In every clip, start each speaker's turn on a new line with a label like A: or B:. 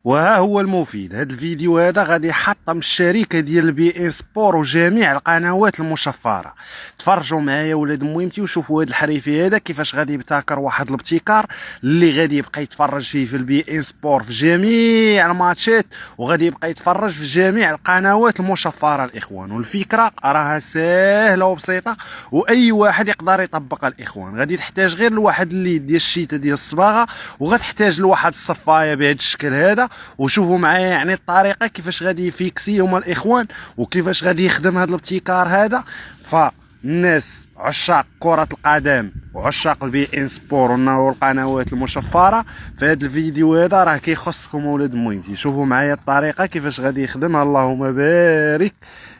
A: وها هو المفيد. هذا الفيديو هذا غادي يحطم الشركه ديال البي ان سبور وجميع القنوات المشفره. تفرجوا معايا ولاد مهمتي وشوفوا هذا الحريفي هذا كيفاش غادي يبتكر واحد الابتكار اللي غادي يبقى يتفرج فيه في البي ان سبور في جميع الماتشات، وغادي يبقى يتفرج في جميع القنوات المشفره الاخوان. والفكره راها سهله وبسيطه واي واحد يقدر يطبقها الاخوان. غادي تحتاج غير لواحد الليد ديال الشيته ديال الصباغه، وغتحتاج لواحد الصفايه بهذا الشكل هذا. وشوفوا معايا يعني الطريقه كيفاش غادي يفيكسيهم الاخوان وكيفاش غادي يخدم هذا الابتكار هذا. فالناس عشاق كره القدم وعشاق البي ان سبور والقنوات المشفره، فهذا الفيديو هذا راه كيخصكم ولاد مهمتي. شوفوا معايا الطريقه كيفاش غادي يخدمها، اللهم بارك،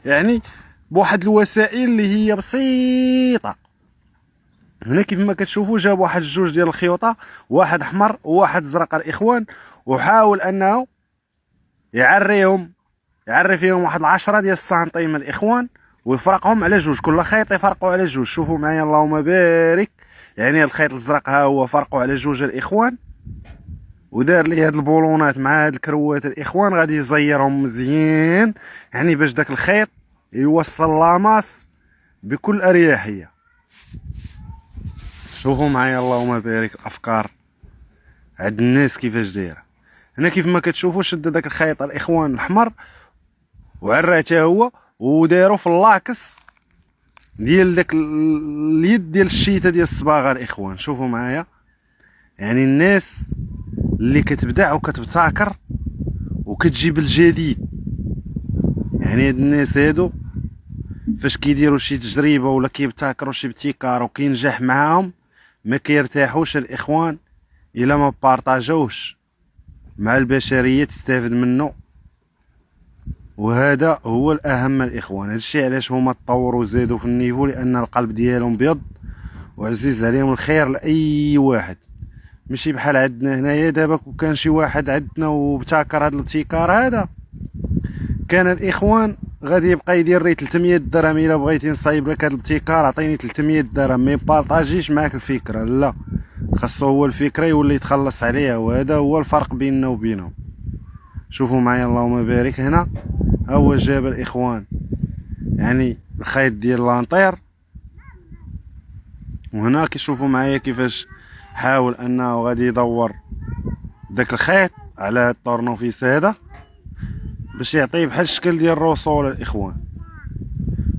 A: يعني بواحد الوسائل اللي هي بسيطه. هنا كيف ما كتشوفوا جاب واحد الجوج ديال الخيوطه، واحد احمر وواحد زرق الاخوان، وحاول انه يعري فيهم واحد 10 ديال السنتيم الاخوان، ويفرقهم على جوج، كل خيط يفرقوا على جوج. شوفوا معايا اللهم بارك، يعني الخيط الازرق ها هو فرقوا على جوج الاخوان، ودار لي هاد البولونات مع هاد الكروات الاخوان، غادي يزيرهم مزيان يعني باش داك الخيط يوصل لاماس بكل اريحيه. شوفوا معايا اللهم بارك الافكار عند الناس كيفاش دايره. هنا كيف ما كتشوفوا شد داك الخيط الاخوان الاحمر وعراه حتى هو، وداروا في اللاكس ديال داك اليد ديال الشيته ديال الصباغه الاخوان. شوفوا معايا يعني الناس اللي كتبدع وكتبتكر وكتجيب الجديد، يعني هاد الناس هادو فاش كيديروا شي تجربه ولا كيبتكروا شي ابتكار وكينجح معاهم ما كيرتاحوش الاخوان الا ما بارطاجوش مع البشريه تستافد منه. وهذا هو الاهم الاخوان. هادشي علاش هما تطوروا وزادوا في النيفو، لان القلب ديالهم بيض وعزيز عليهم الخير لاي واحد. ماشي بحال عندنا هنايا دابا كون كان شي واحد عندنا وابتكر هذا الابتكار هذا، كان الاخوان غادي يبقى يدير لي 300 درهم. الا بغيتي نصايب لك هذا الابتكار عطيني 300 درهم، ما يبارطاجيش معاك الفكره، لا، خاصو هو الفكره يولي يتخلص عليها، وهذا هو الفرق بيننا وبينهم. شوفوا معايا اللهم بارك، هنا ها هو جاب الاخوان يعني الخيط ديال لانطير، وهنا كيشوفوا معايا كيفاش حاول انه غادي يدور داك الخيط على الطورنوفيس هذا باش يعطيه بحال الشكل ديال الرسول الاخوان.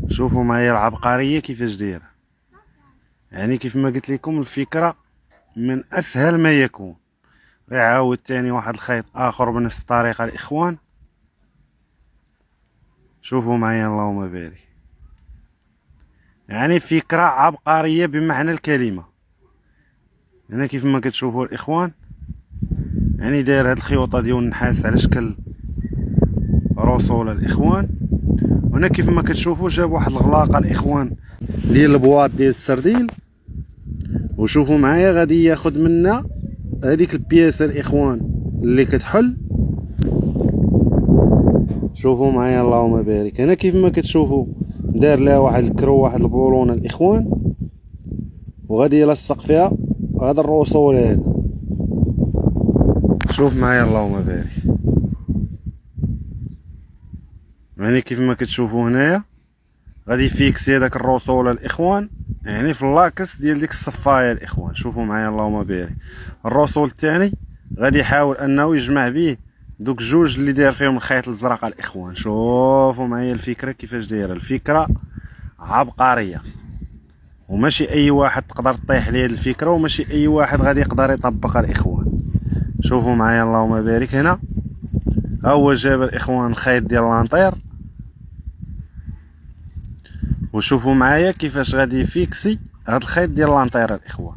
A: شوفوا معايا العبقريه كيفاش دايره، يعني كيف ما قلت لكم الفكره من اسهل ما يكون. يعاود تاني واحد الخيط اخر بنفس الطريقه الاخوان. شوفوا معايا اللهم بارك، يعني فكره عبقريه بمعنى الكلمه. هنا كيف ما كتشوفوا الاخوان يعني داير هاد الخيوطه ديال النحاس على شكل رسول الاخوان. هنا كيف ما كتشوفوا جاب واحد الغلاقه الاخوان ديال البواط ديال السرديل، وشوفوا معايا غادي ياخد منا هذيك البياسه الاخوان اللي كتحل. شوفوا معايا اللهم بارك، هنا كيف ما كتشوفوا دار لها واحد الكرو واحد البولونه الاخوان، وغادي يلصق فيها هذا الرسول هذا. شوف معايا اللهم بارك، يعني كيف ما كتشوفوا هنايا غادي يفيكسي هذاك الرسول الاخوان يعني في اللاكس ديال ديك الصفايه الاخوان. شوفوا معايا اللهم بارك، الرسول الثاني غادي يحاول انه يجمع به دوك جوج اللي داير فيهم الخيط الازرق الاخوان. شوفوا معايا الفكره كيفاش دايره، الفكره عبقريه وماشي اي واحد تقدر تطيح ليه هذه الفكره، وماشي اي واحد غادي يقدر يطبقها الاخوان. شوفوا معايا اللهم بارك، هنا ها هو جاب الاخوان الخيط ديال لانطير، وشوفوا معايا كيفاش غادي يفيكسي هاد الخيط ديال لانطير الاخوان.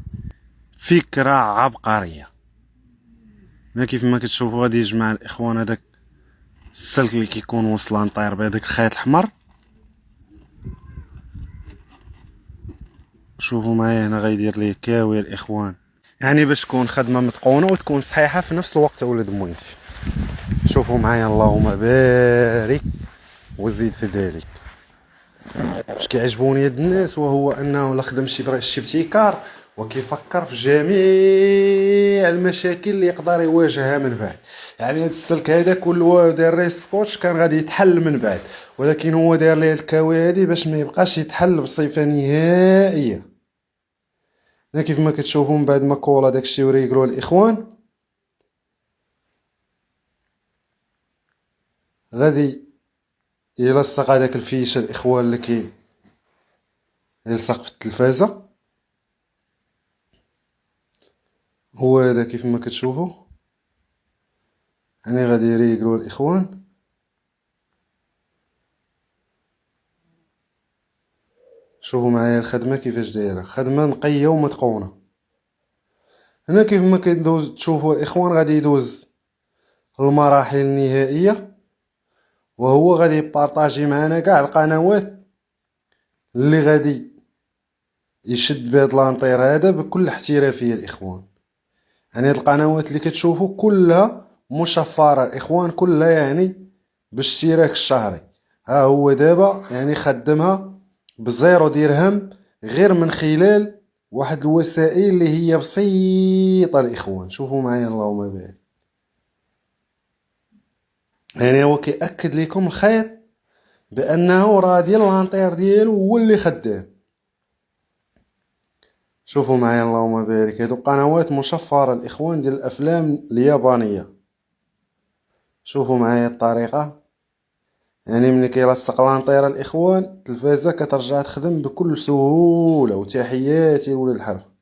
A: فكره عبقريه. هنا كيف ما كتشوفوا غادي يجمع الاخوان هذاك السلك اللي كيكون وسط لانطير بهذاك الخيط الاحمر. شوفوا معايا هنا غيدير ليه كاوي الاخوان، يعني باش تكون خدمه متقونه وتكون صحيحه في نفس الوقت اولاد مويتي. شوفوا معايا اللهم بارك وزيد في ذلك. واش كيعجبوني هاد الناس وهو انه لا خدم شي ابتكار وكيفكر في جميع المشاكل اللي يقدر يواجهها من بعد. يعني هاد السلك هذا كل هو دار ليه سكوتش كان غادي يتحل من بعد، ولكن هو دار ليه الكاوي هادي باش ما يبقاش يتحل بصفه نهائيه. هنا كيف ما كتشوفوا من بعد ما كولا داكشي وريقلوه الاخوان، غادي يلصق هذاك الفيشه الاخوان اللي يلصق في التلفازه. هو هذا كيف ما كتشوفوا، يعني غادي يريقلوه الاخوان. شوفوا معايا الخدمه كيفاش دايره، خدمه نقيه ومتقونه. هنا كيف ما كيدوز تشوفوا الاخوان غادي يدوز المراحل النهائيه، وهو غادي يبارطاجي معنا كاع القنوات اللي غادي يشد بهاد لانطير هذا بكل احترافيه الاخوان. يعني هاد القنوات اللي كتشوفوا كلها مشفره الاخوان، كلها يعني باشتراك الشهري. ها هو دابا يعني خدمها بزيرو درهم، غير من خلال واحد الوسائل اللي هي بسيطه الاخوان. شوفوا معايا اللهم بارك. يعني هو كيأكد لكم الخيط بانه راه ديال لانطير ديالو هو اللي خدام. شوفوا معايا اللهم بارك، هادو قنوات مشفره الاخوان ديال الافلام اليابانيه. شوفوا معايا الطريقه، يعني ملي كيلصق لانطير الاخوان التلفازه كترجع تخدم بكل سهوله. وتحياتي لولاد الحرف.